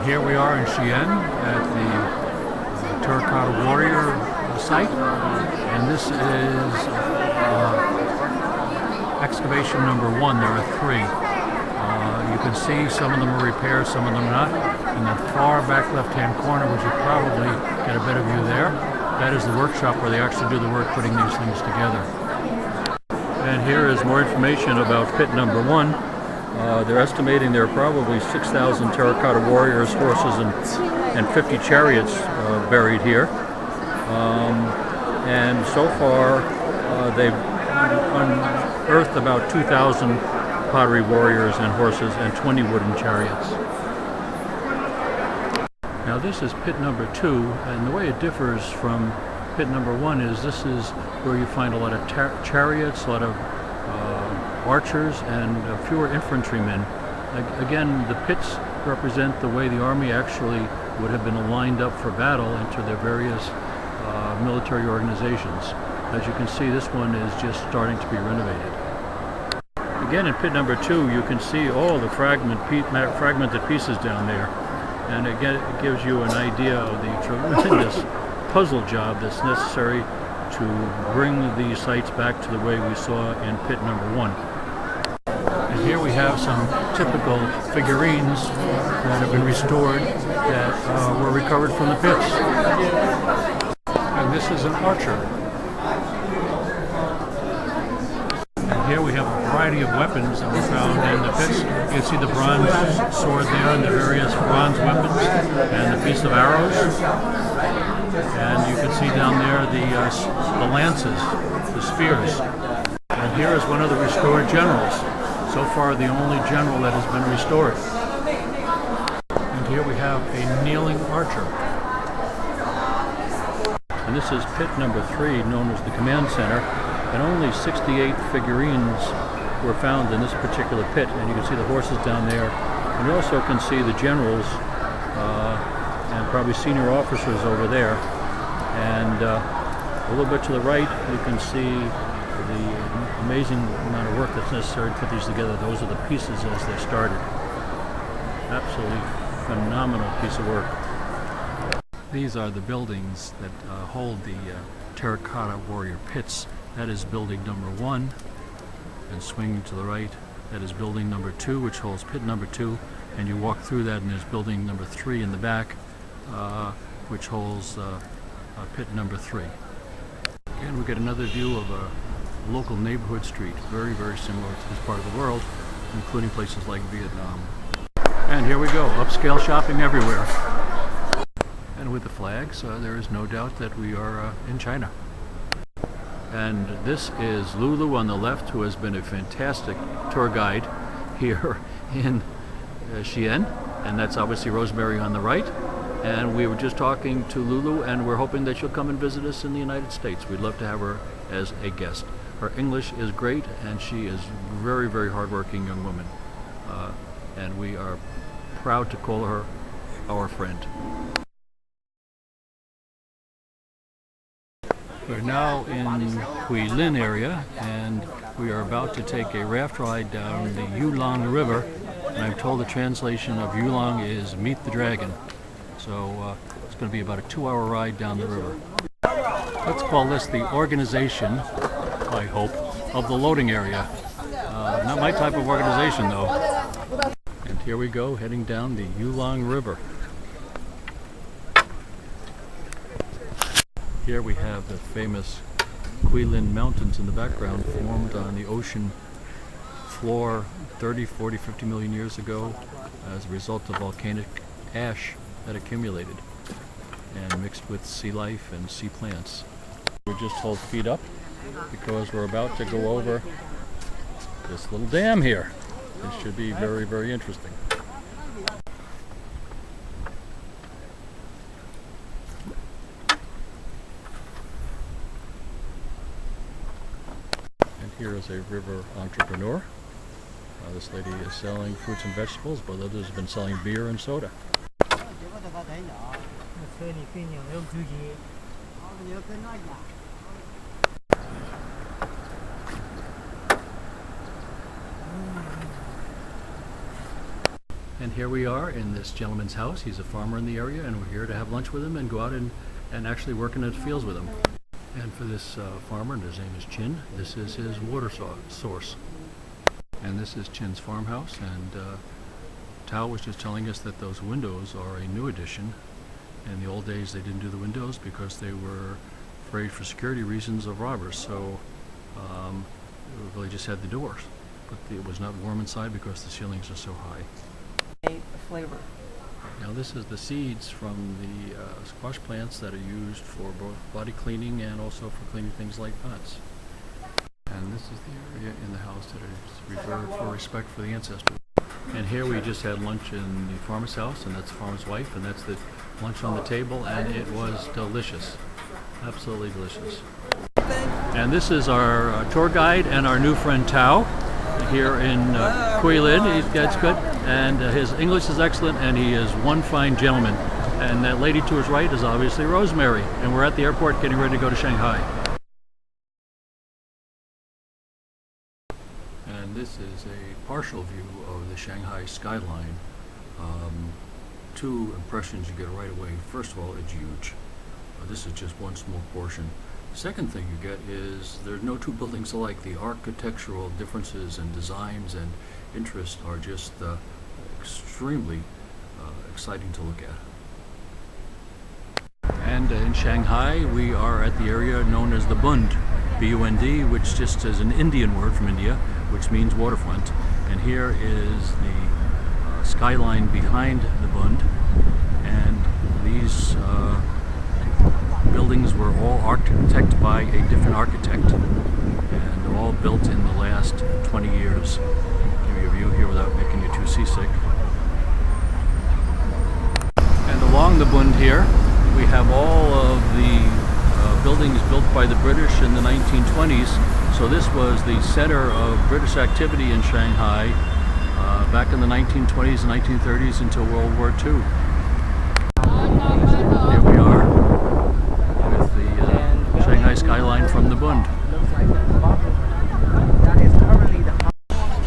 Here we are in Xian at the Terracotta Warrior site, and this is excavation number 1. There are 3. You can see some of them are repaired, some of them not. In the far back left-hand corner, which you probably get a better view there, that is the workshop where they actually do the work putting these things together. And here is more information about pit number 1. They're estimating there are probably 6,000 terracotta warriors, horses, and 50 chariots buried here. And so far, they've unearthed about 2,000 pottery warriors and horses and 20 wooden chariots. Now this is pit number 2, and the way it differs from pit number 1 is this is where you find a lot of chariots, a lot of archers, and fewer infantrymen. Again, the pits represent the way the army actually would have been lined up for battle into their various military organizations. As you can see, this one is just starting to be renovated. Again, in pit number 2, you can see all the fragmented pieces down there. And again, it gives you an idea of the tremendous puzzle job that's necessary to bring these sites back to the way we saw in pit number 1. And here we have some typical figurines that have been restored that were recovered from the pits. And this is an archer. And here we have a variety of weapons that were found in the pits. You can see the bronze sword there and the various bronze weapons and the piece of arrows. And you can see down there the lances, the spears. And here is one of the restored generals. So far the only general that has been restored. And here we have a kneeling archer. And this is pit number 3, known as the command center. And only 68 figurines were found in this particular pit. And you can see the horses down there. And you also can see the generals and probably senior officers over there. And a little bit to the right, you can see the amazing amount of work that's necessary to put these together. Those are the pieces as they started. Absolutely phenomenal piece of work. These are the buildings that hold the terracotta warrior pits. That is building number 1, and swinging to the right, that is building number 2, which holds pit number 2, and you walk through that and there's building number 3 in the back, which holds pit number 3. Again, we get another view of a local neighborhood street, very, very similar to this part of the world, including places like Vietnam. And here we go, upscale shopping everywhere. And with the flags, there is no doubt that we are in China. And this is Lulu on the left, who has been a fantastic tour guide here in Xian, and that's obviously Rosemary on the right. And we were just talking to Lulu, and we're hoping that she'll come and visit us in the United States. We'd love to have her as a guest. Her English is great, and she is a very, very hardworking young woman. And we are proud to call her our friend. We're now in Guilin area, and we are about to take a raft ride down the Yulong River. And I'm told the translation of Yulong is Meet the Dragon. So it's going to be about a 2-hour ride down the river. Let's call this the organization, I hope, of the loading area. Not my type of organization, though. And here we go, heading down the Yulong River. Here we have the famous Guilin Mountains in the background, formed on the ocean floor 30, 40, 50 million years ago as a result of volcanic ash that accumulated and mixed with sea life and sea plants. We just hold feet up because we're about to go over this little dam here. It should be very, very interesting. Here is a river entrepreneur. This lady is selling fruits and vegetables, but others have been selling beer and soda. And here we are in this gentleman's house. He's a farmer in the area, and we're here to have lunch with him and go out and actually work in the fields with him. And for this farmer, and his name is Xian, this is his water source. And this is Xian's farmhouse, and Tao was just telling us that those windows are a new addition. In the old days they didn't do the windows because they were afraid for security reasons of robbers, so we really just had the doors. But it was not warm inside because the ceilings are so high. Flavor. Now this is the seeds from the squash plants that are used for both body cleaning and also for cleaning things like pots. And this is the area in the house that is reserved for respect for the ancestors. And here we just had lunch in the farmer's house, and that's the farmer's wife, and that's the lunch on the table, and it was delicious. Absolutely delicious. And this is our tour guide and our new friend Tao here in Guilin. That's good, and his English is excellent, and he is one fine gentleman. And that lady to his right is obviously Rosemary, and we're at the airport getting ready to go to Shanghai. And this is a partial view of the Shanghai skyline. Two impressions you get right away. First of all, it's huge. This is just one small portion. Second thing you get is there's no two buildings alike. The architectural differences and designs and interests are just extremely exciting to look at. And in Shanghai, we are at the area known as the Bund, B-U-N-D, which just is an Indian word from India, which means waterfront. And here is the skyline behind the Bund, and these buildings were all architected by a different architect, and all built in the last 20 years. I'll give you a view here without making you too seasick. And along the Bund here, we have all of the buildings built by the British in the 1920s. So this was the center of British activity in Shanghai back in the 1920s and 1930s until World War II. Here we are with the Shanghai skyline from the Bund.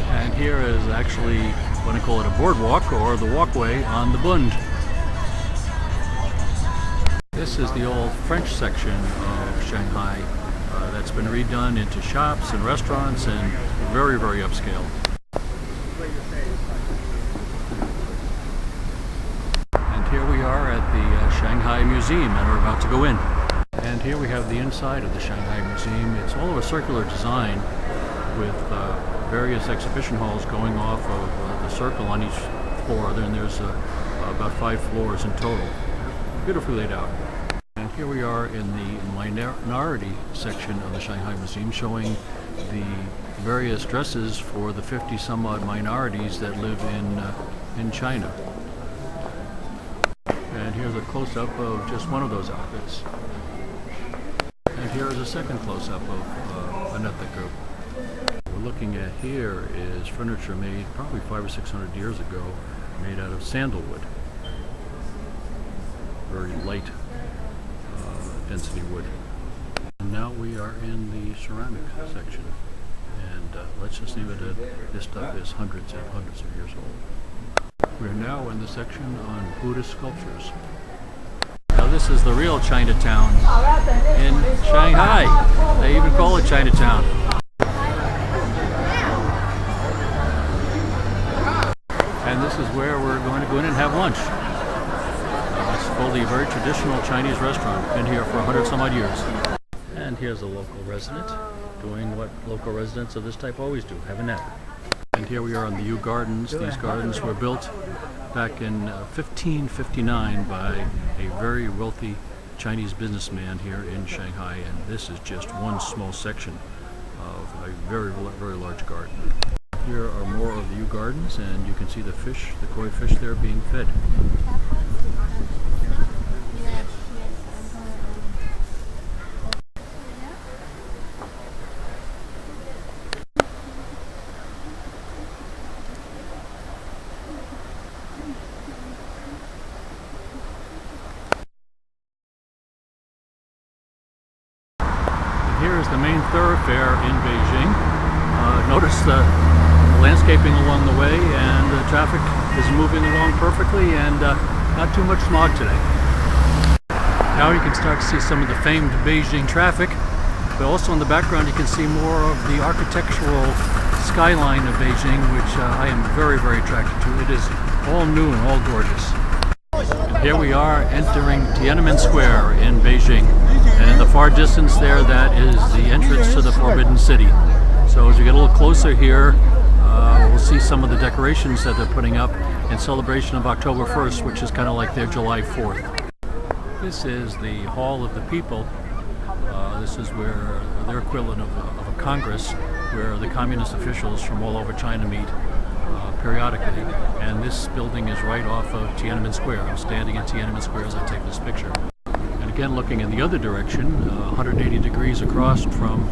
And here is actually, I'm going to call it a boardwalk or the walkway on the Bund. This is the old French section of Shanghai that's been redone into shops and restaurants and very, very upscale. And here we are at the Shanghai Museum, and we're about to go in. And here we have the inside of the Shanghai Museum. It's all of a circular design with various exhibition halls going off of the circle on each floor. Then there's about 5 floors in total. Beautifully laid out. And here we are in the minority section of the Shanghai Museum, showing the various dresses for the 50 some odd minorities that live in China. And here's a close-up of just one of those outfits. And here is a second close-up of an ethnic group. What we're looking at here is furniture made probably 500 or 600 years ago, made out of sandalwood. Very light density wood. And now we are in the ceramic section, and let's just leave it at this stuff is hundreds and hundreds of years old. We're now in the section on Buddhist sculptures. Now this is the real Chinatown in Shanghai. They even call it Chinatown. And this is where we're going to go in and have lunch. A very traditional Chinese restaurant. Been here for 100 some odd years. And here's a local resident doing what local residents of this type always do, have a nap. And here we are on the Yu Gardens. These gardens were built back in 1559 by a very wealthy Chinese businessman here in Shanghai, and this is just one small section of a very, very large garden. Here are more of the Yu Gardens, and you can see the fish, the koi fish there being fed. Here is the main thoroughfare in Beijing. Notice the landscaping along the way, and the traffic is moving along perfectly, and not too much smog today. Now you can start to see some of the famed Beijing traffic, but also in the background you can see more of the architectural skyline of Beijing, which I am very, very attracted to. It is all new and all gorgeous. And here we are entering Tiananmen Square in Beijing, and in the far distance there, that is the entrance to the Forbidden City. So as we get a little closer here, we'll see some of the decorations that they're putting up in celebration of October 1st, which is kind of like their July 4th. This is the Hall of the People. This is where their equivalent of a Congress, where the communist officials from all over China meet periodically. And this building is right off of Tiananmen Square. I'm standing in Tiananmen Square as I take this picture. And again, looking in the other direction, 180 degrees across from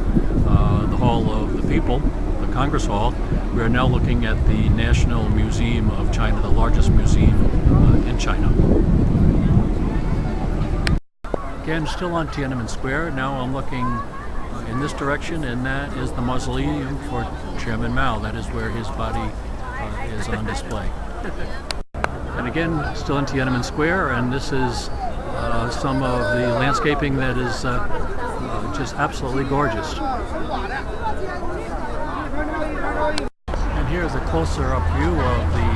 the Hall of the People, the Congress Hall, we are now looking at the National Museum of China, the largest museum in China. Again, still on Tiananmen Square. Now I'm looking in this direction, and that is the mausoleum for Chairman Mao. That is where his body is on display. And again, still in Tiananmen Square, and this is some of the landscaping that is just absolutely gorgeous. And here's a closer up view of the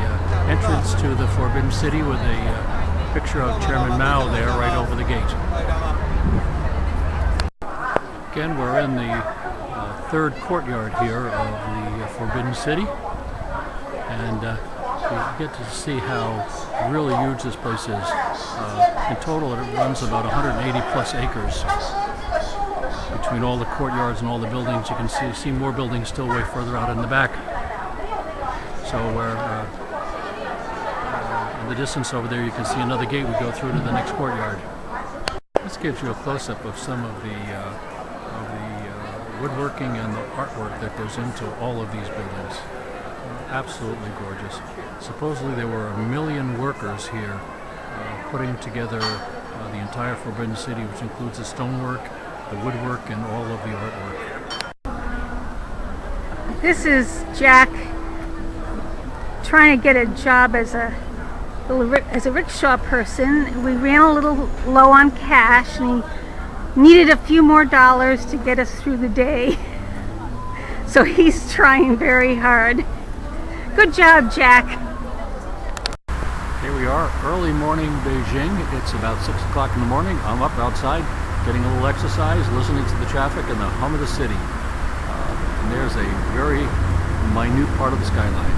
entrance to the Forbidden City with a picture of Chairman Mao there right over the gate. Again, we're in the third courtyard here of the Forbidden City, and you get to see how really huge this place is. In total, it runs about 180 plus acres. Between all the courtyards and all the buildings, you can see more buildings still way further out in the back. So we're in the distance over there, you can see another gate. We go through to the next courtyard. This gives you a close-up of some of the woodworking and the artwork that goes into all of these buildings. Absolutely gorgeous. Supposedly there were 1 million workers here putting together the entire Forbidden City, which includes the stonework, the woodwork, and all of the artwork. This is Jack trying to get a job as a rickshaw person. We ran a little low on cash, and he needed a few more dollars to get us through the day. So he's trying very hard. Good job, Jack. Here we are, early morning Beijing. It's about 6 o'clock in the morning. I'm up outside getting a little exercise, listening to the traffic and the hum of the city. And there's a very minute part of the skyline.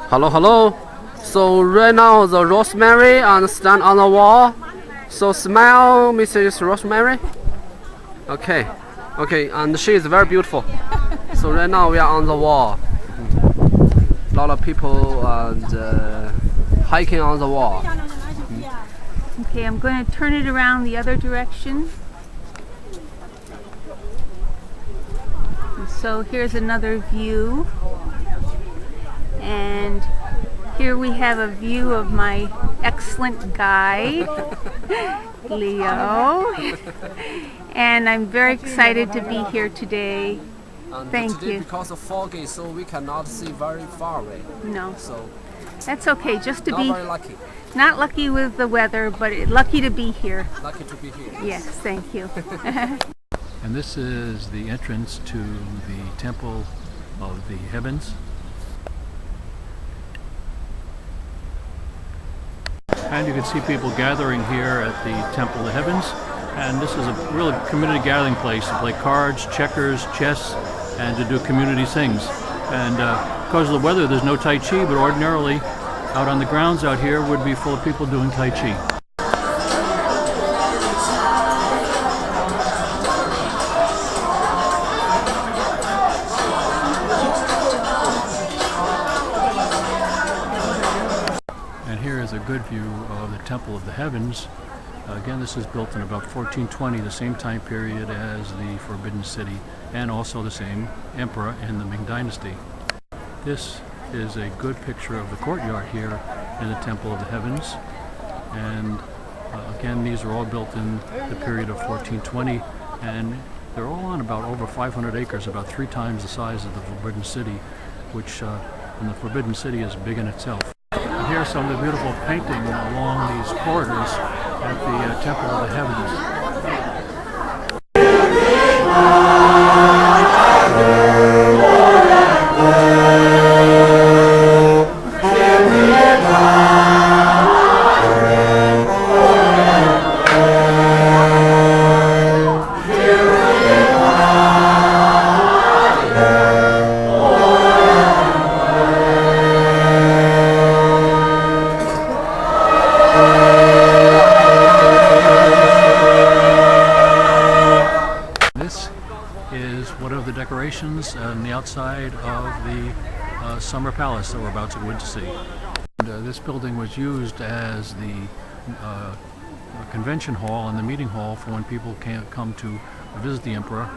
Hello, hello. So right now the Rosemary and stand on the wall. So smile, Mrs. Rosemary. Okay, okay, and she is very beautiful. So right now we are on the wall. A lot of people and hiking on the wall. Okay, I'm going to turn it around the other direction. And so here's another view. And here we have a view of my excellent guide, Leo. And I'm very excited to be here today. Thank today, you. Because of foggy, so we cannot see very far away. No, So that's okay. Just to not be very lucky. not lucky with the weather, but lucky to be here. Lucky to be here. Yes, thank you. And this is the entrance to the Temple of the Heavens. And you can see people gathering here at the Temple of the Heavens. And this is a real community gathering place to play cards, checkers, chess, and to do community things. And because of the weather, there's no Tai Chi, but ordinarily out on the grounds out here would be full of people doing Tai Chi. And here is a good view of the Temple of the Heavens. Again, this is built in about 1420, the same time period as the Forbidden City, and also the same emperor in the Ming Dynasty. This is a good picture of the courtyard here in the Temple of the Heavens, and Again, these are all built in the period of 1420, and they're all on about over 500 acres, about 3 times the size of the Forbidden City, which and the Forbidden City is big in itself. And here's some of the beautiful painting along these corridors at the Temple of the Heavens. Decorations on the outside of the summer palace that we're about to go in to see. And, this building was used as the convention hall and the meeting hall for when people can't come to visit the emperor.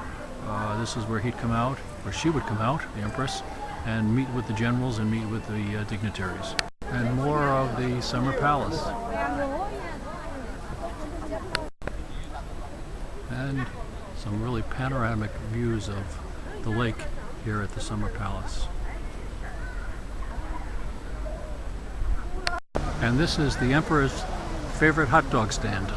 This is where he'd come out, or she would come out, the empress, and meet with the generals and meet with the dignitaries. And more of the summer palace. And some really panoramic views of the lake here at the Summer Palace. And this is the Emperor's favorite hot dog stand.